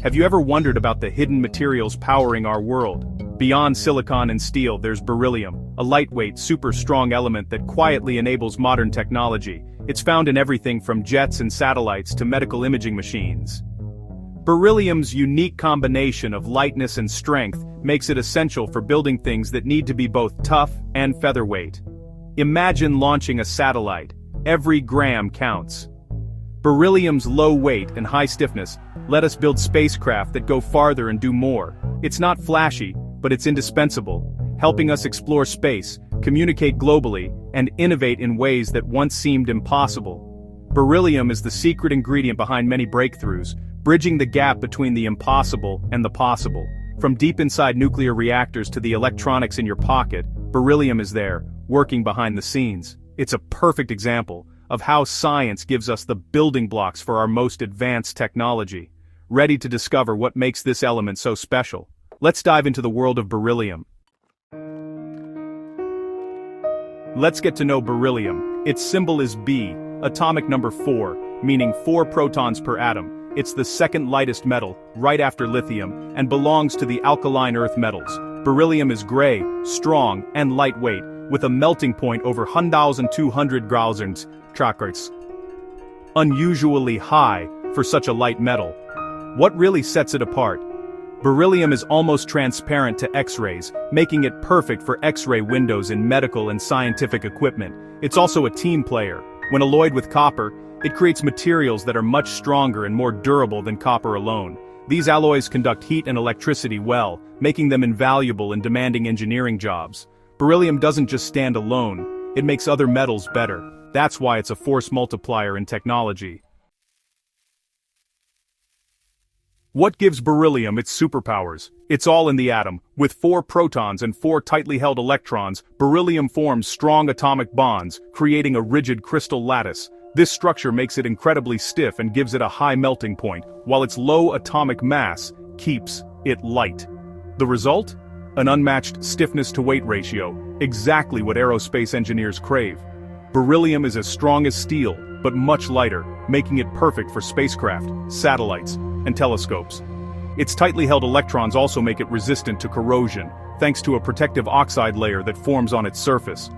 Have you ever wondered about the hidden materials powering our world? Beyond silicon and steel, there's beryllium, a lightweight, super strong element that quietly enables modern technology. It's found in everything from jets and satellites to medical imaging machines. Beryllium's unique combination of lightness and strength makes it essential for building things that need to be both tough and featherweight. Imagine launching a satellite. Every gram counts. Beryllium's low weight and high stiffness let us build spacecraft that go farther and do more. It's not flashy, but it's indispensable, helping us explore space, communicate globally, and innovate in ways that once seemed impossible. Beryllium is the secret ingredient behind many breakthroughs, bridging the gap between the impossible and the possible. From deep inside nuclear reactors to the electronics in your pocket, beryllium is there, working behind the scenes. It's a perfect example of how science gives us the building blocks for our most advanced technology. Ready to discover what makes this element so special? Let's dive into the world of beryllium. Let's get to know beryllium. Its symbol is B, atomic number 4, meaning 4 protons per atom. It's the second lightest metal, right after lithium, and belongs to the alkaline earth metals. Beryllium is gray, strong, and lightweight, with a melting point over 1,200 grauens, unusually high for such a light metal. What really sets it apart? Beryllium is almost transparent to X-rays, making it perfect for X-ray windows in medical and scientific equipment. It's also a team player. When alloyed with copper, it creates materials that are much stronger and more durable than copper alone. These alloys conduct heat and electricity well, making them invaluable in demanding engineering jobs. Beryllium doesn't just stand alone, it makes other metals better. That's why it's a force multiplier in technology. What gives beryllium its superpowers? It's all in the atom. With 4 protons and 4 tightly held electrons, beryllium forms strong atomic bonds, creating a rigid crystal lattice. This structure makes it incredibly stiff and gives it a high melting point, while its low atomic mass keeps it light. The result? An unmatched stiffness-to-weight ratio, exactly what aerospace engineers crave. Beryllium is as strong as steel, but much lighter, making it perfect for spacecraft, satellites, and telescopes. Its tightly held electrons also make it resistant to corrosion, thanks to a protective oxide layer that forms on its surface.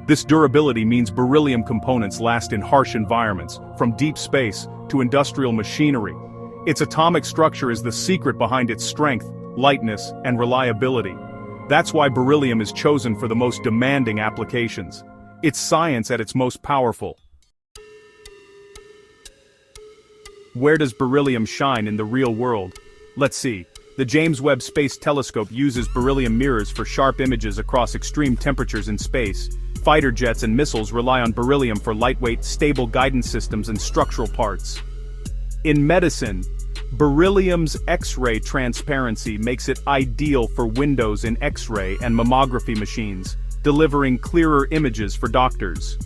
This durability means beryllium components last in harsh environments, from deep space to industrial machinery. Its atomic structure is the secret behind its strength, lightness, and reliability. That's why beryllium is chosen for the most demanding applications. It's science at its most powerful. Where does beryllium shine in the real world? Let's see. The James Webb Space Telescope uses beryllium mirrors for sharp images across extreme temperatures in space. Fighter jets and missiles rely on beryllium for lightweight, stable guidance systems and structural parts. In medicine, beryllium's X-ray transparency makes it ideal for windows in X-ray and mammography machines, delivering clearer images for doctors.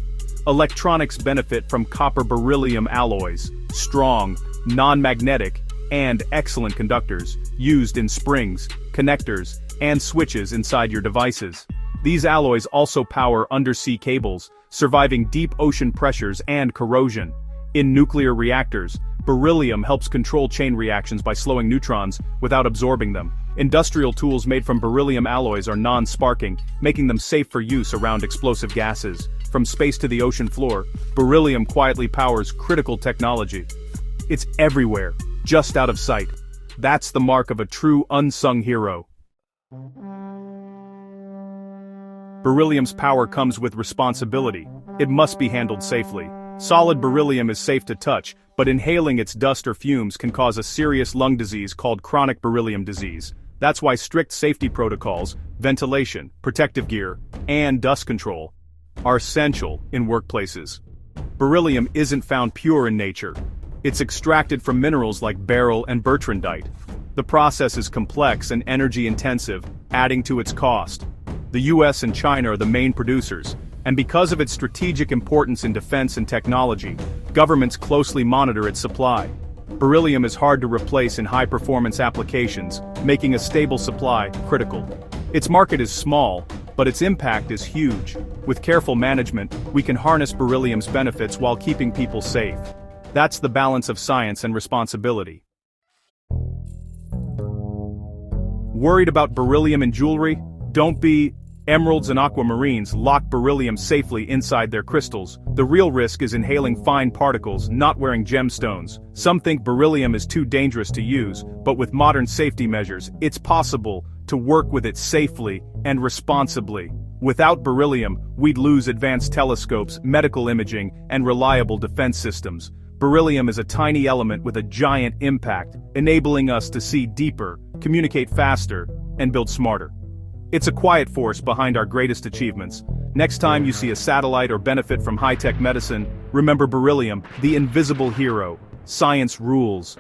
Electronics benefit from copper-beryllium alloys, strong, non-magnetic, and excellent conductors, used in springs, connectors, and switches inside your devices. These alloys also power undersea cables, surviving deep ocean pressures and corrosion. In nuclear reactors, beryllium helps control chain reactions by slowing neutrons without absorbing them. Industrial tools made from beryllium alloys are non-sparking, making them safe for use around explosive gases. From space to the ocean floor, beryllium quietly powers critical technology. It's everywhere, just out of sight. That's the mark of a true unsung hero. Beryllium's power comes with responsibility. It must be handled safely. Solid beryllium is safe to touch, but inhaling its dust or fumes can cause a serious lung disease called chronic beryllium disease. That's why strict safety protocols, ventilation, protective gear, and dust control are essential in workplaces. Beryllium isn't found pure in nature. It's extracted from minerals like beryl and bertrandite. The process is complex and energy-intensive, adding to its cost. The US and China are the main producers, and because of its strategic importance in defense and technology, governments closely monitor its supply. Beryllium is hard to replace in high-performance applications, making a stable supply critical. Its market is small, but its impact is huge. With careful management, we can harness beryllium's benefits while keeping people safe. That's the balance of science and responsibility. Worried about beryllium in jewelry? Don't be. Emeralds and aquamarines lock beryllium safely inside their crystals. The real risk is inhaling fine particles, not wearing gemstones. Some think beryllium is too dangerous to use, but with modern safety measures, it's possible to work with it safely and responsibly. Without beryllium, we'd lose advanced telescopes, medical imaging, and reliable defense systems. Beryllium is a tiny element with a giant impact, enabling us to see deeper, communicate faster, and build smarter. It's a quiet force behind our greatest achievements. Next time you see a satellite or benefit from high-tech medicine, remember beryllium, the invisible hero. Science rules.